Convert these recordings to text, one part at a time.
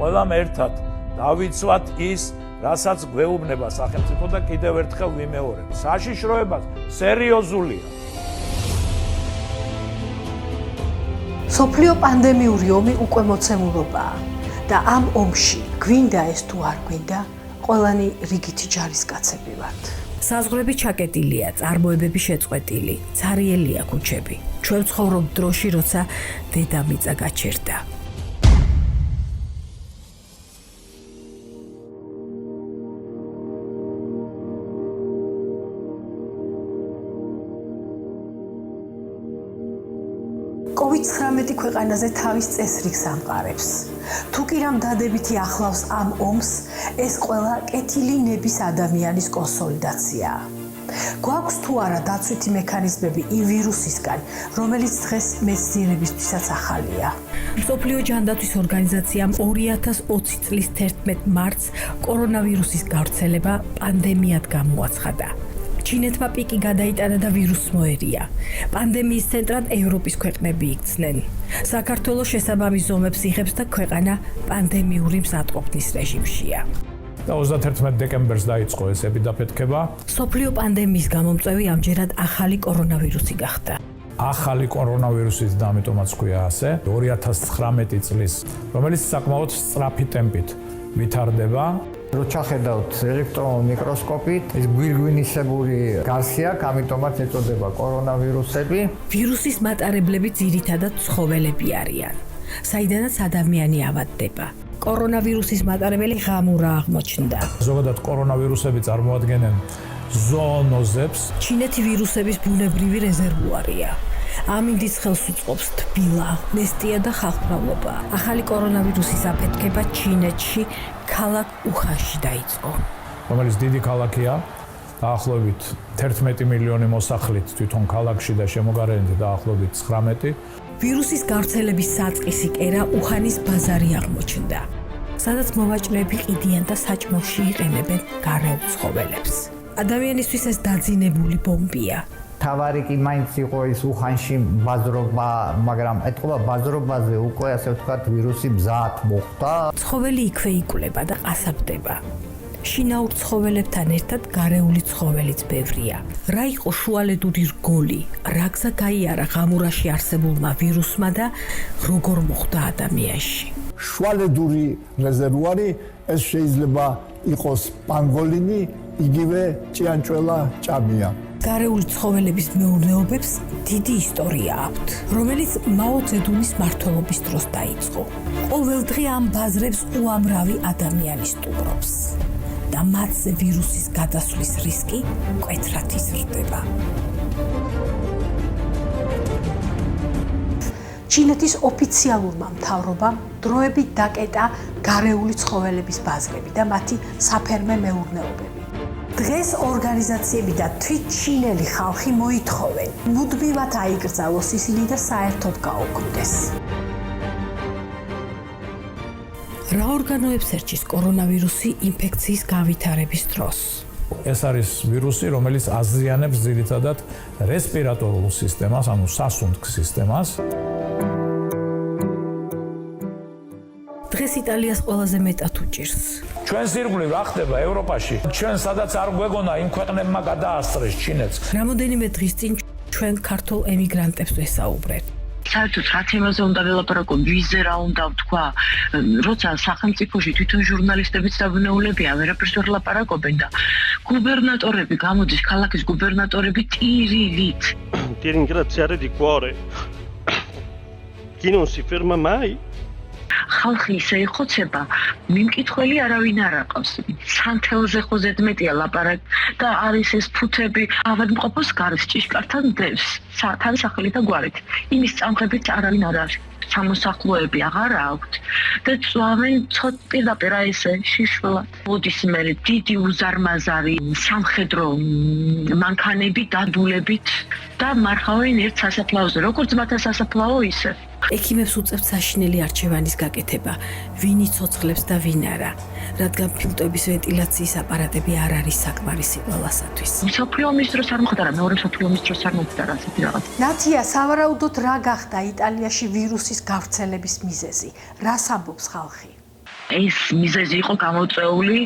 ყველამ ერთად დავიცვათ ის, რასაც გვეუბნება სახელმწიფო და კიდევ ერთხელ ვიმეორებ. საშიშროება სერიოზულია. სოფლიო პანდემიური ომი უკვე მოცემულობაა და ამ ომში გვინდა ეს თუ არ გვინდა, ყველანი რიგითი ჯარისკაცები ვართ. საზღვრები ჩაკეტილია, წარმოებები შეწყვეტილი, ცარიელია ქუჩები. ჩვენ ვცხოვრობ დროში, როცა დედამიწა გაჩერდა. COVID-19 ქვეყანაზე თავის წესრიგს ამყარებს. თუ კი რამ დადებითი ახლავს ამ ომს, ეს ყველა კეთილი ნების ადამიანის კონსოლიდაციაა. გვაქვს თუ არა დაცვითი მექანიზმები იმ ვირუსისგან, რომელიც დღეს მეცნიერებისთვისაც ახალია. მსოფლიო ჯანდაცვის ორგანიზაციამ 2020 წლის 11 მარტს კორონავირუსის გავრცელება პანდემიად გამოაცხადა. ჩინეთმა პიკი გადაიტანა და ვირუსს მოერია. პანდემიის ცენტრად ევროპის ქვეყნები იქცნენ. საქართველოს შესაბამის ზომებს იღებს და ქვეყანა პანდემიური მზადყოფნის რეჟიმშია. და 31 დეკემბერს დაიწყო ეს ეპიდაფეთქება. სოფლიო პანდემიის გამომწვევი ამჯერად ახალი კორონავირუსი გახდა. ახალი კორონავირუსის და ამიტომაც ქვია ასე 2019 წლის, რომელიც საკმაოდ სწრაფი ტემპით ვითარდება. რო ჩახედავთ ელექტრონ მიკროსკოპით, ეს გვირგვინისებური გარსი აქვს, ამიტომაც ეწოდება კორონავირუსები. ვირუსის მატარებლები ძირითადად ცხოველები არიან, საიდანაც ადამიანი ავადდება. კორონავირუსის მატარებელი ღამურა აღმოჩნდა. ზოგადად კორონავირუსები წარმოადგენენ ზოონოზებს. ჩინეთი ვირუსების ბუნებრივი რეზერვუარია. ამინდის ხელს უწყობს თბილა, ნესტია და ხალხმრავლობა. ახალი კორონავირუსის აფეთქება ჩინეთში ქალაქ უხანში დაიწყო. რომელიც დიდი ქალაქია, დაახლოებით 11 მილიონი მოსახლით თვითონ ქალაქში და შემოგარენით დაახლოებით 19. ვირუსის გავრცელების საწყისი კერა უხანის ბაზარი აღმოჩნდა, სადაც მოვაჭრეები ყიდიან და საჭმელში იყენებენ გარეულ ცხოველებს. ადამიანისთვის ეს დაძინებული ბომბია. თავარი კი მაინც იყო ის უხანში ბაზრობა, მაგრამ ეთქობა ბაზრობაზე უკვე ასე ვთქვათ ვირუსი ბზად მოხვდა. ცხოველი იქვე იკვლება და ყასაბდება. შინაურ ცხოველებთან ერთად გარეული ცხოველიც ბევრია. რა იყო შუალედური რგოლი, რა გზა გაიარა ღამურაში არსებულმა ვირუსმა და როგორ მოხვდა ადამიანში. შუალედური რეზერვუარი ეს შეიძლება იყოს პანგოლინი, იგივე ჭიანჭველა ჭამია. გარეული ცხოველების მეურნეობებს დიდი ისტორია აქვთ, რომელიც მაო ძედუნის მმართველობის დროს დაიწყო. ყოველდღე ამ ბაზრებს უამრავი ადამიანი სტუმრობს და მათზე ვირუსის გადასვლის რისკი მკვეთრად იზრდება. ჩინეთის ოფიციალურმა მთავრობამ დროებით დაკეტა გარეული ცხოველების ბაზრები და მათი საფერმე მეურნეობები. დღეს ორგანიზაციები და თვით ჩინელი ხალხი მოითხოვენ, მუდმივად აიკრძალოს ისინი და საერთოდ გაუქმდეს. რა ორგანოებს ერჩის კორონავირუსი ინფექციის გავითარების დროს? ეს არის ვირუსი, რომელიც აზიანებს ძირითადად რესპირატორულ სისტემას, ანუ სასუნთქ სისტემას. დღეს იტალიას ყველაზე მეტად უჭირს. ჩვენს ირგვლივ რა ხდება ევროპაში? ჩვენ სადაც არ გვეგონა იმ ქვეყნებმა გადაასწრეს ჩინეთს. რამოდენიმე დღის წინ ჩვენ ქართულ ემიგრანტებს ვესაუბრეთ. საერთოდ რა თემაზე უნდა ველაპარაკო, ვიზე რა უნდა ვთქვა, როცა სახელმწიფოში თვითონ ჟურნალისტებიც დაბუნებულებიან, ვერაფერს ვერ ლაპარაკობენ და გუბერნატორები გამოდის, ქალაქის გუბერნატორები ტირილით. Ti ringraziare di cuore. Chi non si ferma mai. ხალხი ისე იხოცება, მიმკითხველი არავინ არ აყავს. სანთელზე ხო ზედმეტია ლაპარაკი და არის ეს ფუთები ავადმყოფოს გარს ჭიშკართან დევს, თან სახელი და გვარით. იმის წამღებით არავინ არ არის. სამოსახლოები აღარ აქვთ და წვავენ პირდაპირ ესე შიშველად. მოდის მე დიდი უზარმაზარი სამხედრო მანქანები დადულებით და მარხავენ ერთ სასაფლაოზე, როგორც მათი სასაფლაო ისე. ექიმებს უწევთ საშინელი არჩევანის გაკეთება, ვინ იცოცხლებს და ვინ არა, რადგან ფილტვების ვენტილაციის აპარატები არ არის საკმარისი ყველასათვის. მსოფლიო ომის დროს არ მოხდა, მეორე მსოფლიო ომის დროს არ მოხდა ასეთი რაღაც. ნათია, სავარაუდოდ რა გახდა იტალიაში ვირუსის გავრცელების მიზეზი? რას ამბობს ხალხი? ეს მიზეზი იყო გამოწვეული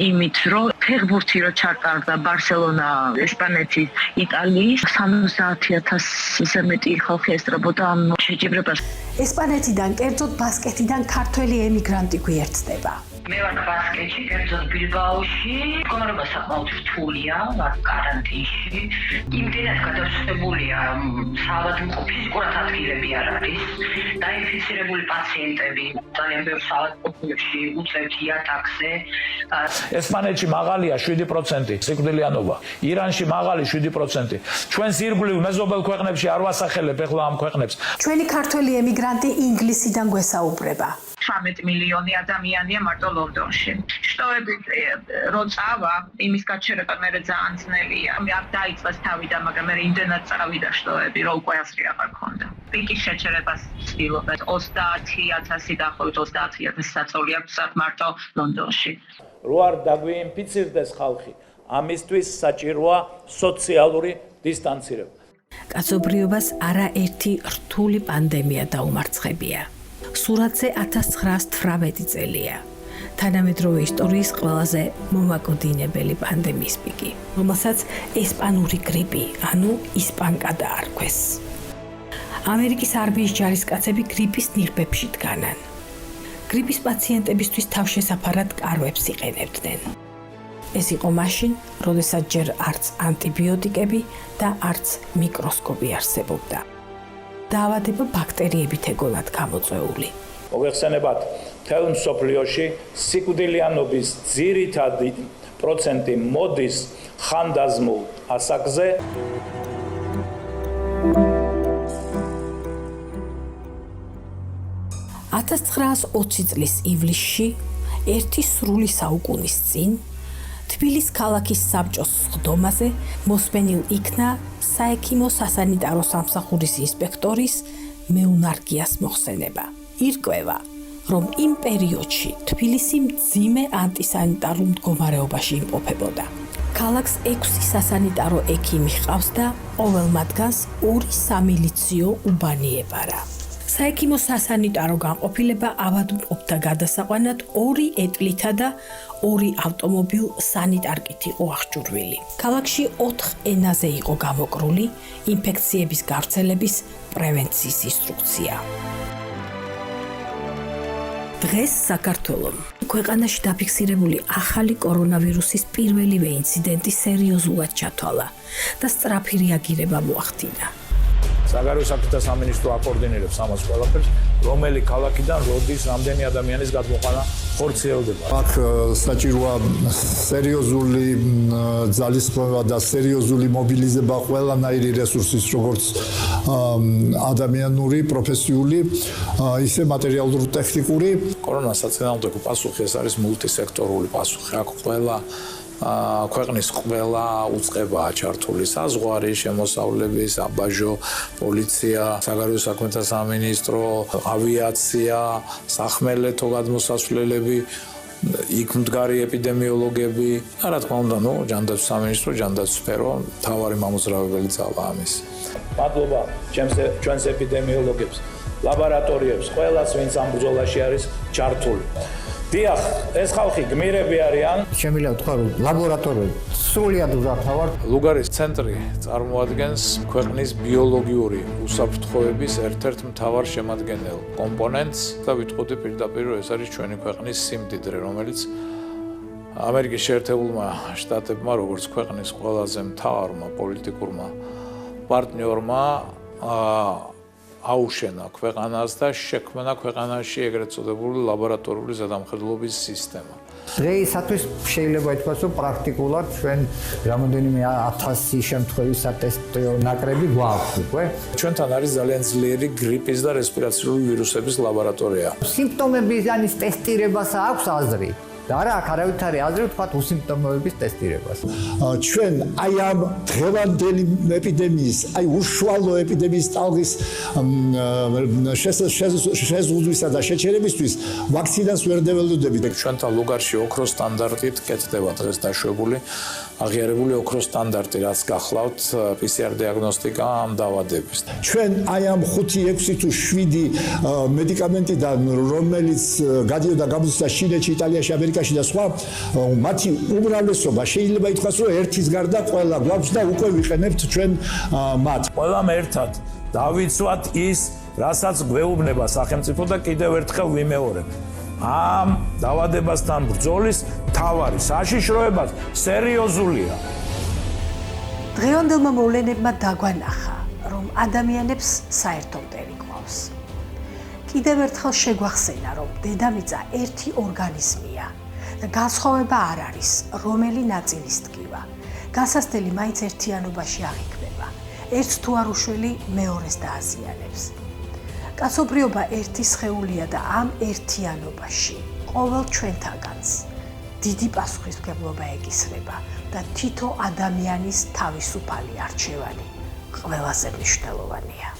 იმით, რომ ფეხბურთი რო ჩატარდა ბარსელონა, ესპანეთი, იტალიის 70,000-ზე მეტი ხალხი ესწრებოდა ამ შეჯიბრებას. ესპანეთიდან, კერძოდ ბასკეთიდან ქართველი ემიგრანტი გვიერთდება. მე ვარ ბასკეთში, კერძოდ ბილბაოში. მდგომარეობა საკმაოდ რთულია, ვარ კარანტინში. იმდენად გადავსებულია საავადმყოფო ფიზიკურად ადგილები არ არის. დაინფიცირებული პაციენტები ძალიან ბევრ საავადმყოფოში უწევთ იატაკზე. ესპანეთში მაღალია 7% სიკვდილიანობა, ირანში მაღალი 7%. ჩვენს ირგვლივ მეზობელ ქვეყნებში არ ვასახელებ ახლა ამ ქვეყნებს. ჩვენი ქართველი ემიგრანტი ინგლისიდან გვესაუბრება. 18 მილიონი ადამიანია მარტო ლონდონში. შტოებით რო წავა, იმის გაჩერება მე ძალიან ძნელია. მე არ დაიწყეს თავიდან, მაგრამ მე იმდენად წავიდა შტოები, რომ უკვე ასრი აღარ ქონდა. პიკის შეჩერებას ვცდილობ. 30,000 დაახლოებით 30,000 საწოლი აქვს მარტო ლონდონში. რო არ დაგვინფიცირდეს ხალხი, ამისთვის საჭიროა სოციალური დისტანცირება. კაცობრიობას არაერთი რთული პანდემია დაუმარცხებია. სურათზე 1918 წელია. თანამედროვე ისტორიის ყველაზე მომაკოდინებელი პანდემიის პიკი, რომელსაც ესპანური გრიპი, ანუ ისპანკა დაარქვეს. ამერიკის არმიის ჯარისკაცები გრიპის ნიღბებში დგანან. გრიპის პაციენტებისთვის თავშესაფარად კარვებს იყენებდნენ. ეს იყო მაშინ, როდესაც ჯერ არც ანტიბიოტიკები და არც მიკროსკოპი არსებობდა. დაავადება ბაქტერიებით ეგონათ გამოწვეული. მოგეხსენებათ, მთელ მსოფლიოში სიკვდილიანობის ძირითადი პროცენტი მოდის ხანდაზმულ ასაკზე. 1920 წლის ივლისში, ერთი სრული საუკუნის წინ, თბილისის ქალაქის საბჭოს სხდომაზე მოსმენილ იქნა საექიმო სასანიტარო სამსახურის ინსპექტორის მეუნარგიას მოხსენება. ირკვევა, რომ იმ პერიოდში თბილისი მძიმე ანტისანიტარულ მდგომარეობაში იმყოფებოდა. ქალაქს 6 სასანიტარო ექიმი ჰყავს და ყოველ მათგანს 2 სამილიციო უბანი ეპარა. საექიმო სასანიტარო განყოფილება ავადმყოფთა გადასაყვანად 2 ეტლითა და 2 ავტომობილ სანიტარკით იყო აღჭურვილი. ქალაქში 4 ენაზე იყო გამოკრული ინფექციების გავრცელების პრევენციის ინსტრუქცია. დღეს საქართველოს ქვეყანაში დაფიქსირებული ახალი კორონავირუსის პირველივე ინციდენტი სერიოზულად ჩათვალა და სწრაფი რეაგირება მოახდინა. საგარეო საქმეთა სამინისტრო აკოორდინირებს ამას ყველაფერს, რომელი ქალაქიდან როდის რამდენი ადამიანის გადმოყვანა ხორციელდება. აქ საჭიროა სერიოზული ძალისხმევა და სერიოზული მობილიზება ყველანაირი რესურსის, როგორც ადამიანური, პროფესიული, ისე მატერიალურ-ტექნიკური. კორონას საწინააღმდეგო პასუხი ეს არის მულტისექტორული პასუხი. აქ ქვეყნის ყველა უწყებაა ჩართული: საზღვარი, შემოსავლები, საბაჟო, პოლიცია, საგარეო საქმეთა სამინისტრო, ავიაცია, სახმელეთო გადმოსასვლელები, იქ მდგარი ეპიდემიოლოგები. რა თქმა უნდა, ჯანდაცვის სამინისტრო, ჯანდაცვის სფერო, მთავარი მამოძრავებელი ძალა ამის. მადლობა ჩვენს ეპიდემიოლოგებს, ლაბორატორიებს, ყველას, ვინც ამ ბრძოლაში არის ჩართული. დიახ, ეს ხალხი გმირები არიან. შემიძლია ვთქვა, რომ ლაბორატორიები სრულად უზართავარ. ლუგარის ცენტრი წარმოადგენს ქვეყნის ბიოლოგიური უსაფრთხოების ერთ-ერთ მთავარ შემადგენელ კომპონენტს და ვიტყოდი პირდაპირ, რომ ეს არის ჩვენი ქვეყნის სიმდიდრე, რომელიც ამერიკის შეერთებულმა შტატებმა, როგორც ქვეყნის ყველაზე მთავარმა პოლიტიკურმა პარტნიორმა აუშენა ქვეყანას და შექმნა ქვეყანაში ეგრეთ წოდებული ლაბორატორიული ზედამხედველობის სისტემა. დღეისათვის შეიძლება ითქვას, რომ პრაქტიკულად ჩვენ რამოდენიმე 1000 შემთხვევის სატესტო ნაკრები გვაქვს უკვე. ჩვენთან არის ძალიან ძლიერი გრიპის და რესპირაციული ვირუსების ლაბორატორია. სიმპტომების ანის ტესტირებას აქვს აზრი. და არა, აქ არავით არის აზრი ვთქვათ უსიმპტომოების ტესტირებას. ჩვენ აი ამ დღევანდელი ეპიდემიის, აი უშუალო ეპიდემიის ტალღის შეზღუდვისა და შეჩერებისთვის ვაქცინას ვერ დეველოდებით. ჩვენთან ლუგარში ოქროს სტანდარტით კეთდება დღეს დაშვებული აღიარებული ოქროს სტანდარტი, რაც გახლავთ PCR დიაგნოსტიკა ამ დაავადების. ჩვენ აი ამ 5-6 თუ 7 მედიკამენტიდან რომელიც გადიოდა გამოცდა ჩინეთში, იტალიაში, ამერიკაში და სხვა, მათი უმრავლესობა შეიძლება ითქვას, რომ ერთის გარდა ყველა გვაქვს და უკვე ვიყენებთ ჩვენ მათ. ყველამ ერთად დავიცვათ ის, რასაც გვეუბნება სახელმწიფო და კიდევ ერთხელ ვიმეორებ. ამ დაავადებასთან ბრძოლის მთავარი საშიშროება სერიოზულია. დღევანდელმა მოვლენებმა დაგვანახა, რომ ადამიანებს საერთო მტერი გვყავს. კიდევ ერთხელ შეგვახსენა, რომ დედამიწა ერთი ორგანიზმია და განსხვავება არ არის, რომელი ნაწილის ტკივა. გასასწრელი მაინც ერთიანობაში აღიქმება. ერთს თუ არ უშველი, მეორეს დააზიანებს. კაცობრიობა ერთი სხეულია და ამ ერთიანობაში ყოველ ჩვენთაგანს დიდი პასუხისმგებლობა ეკისრება და თითო ადამიანის თავისუფალი არჩევანი ყველაზე მნიშვნელოვანია.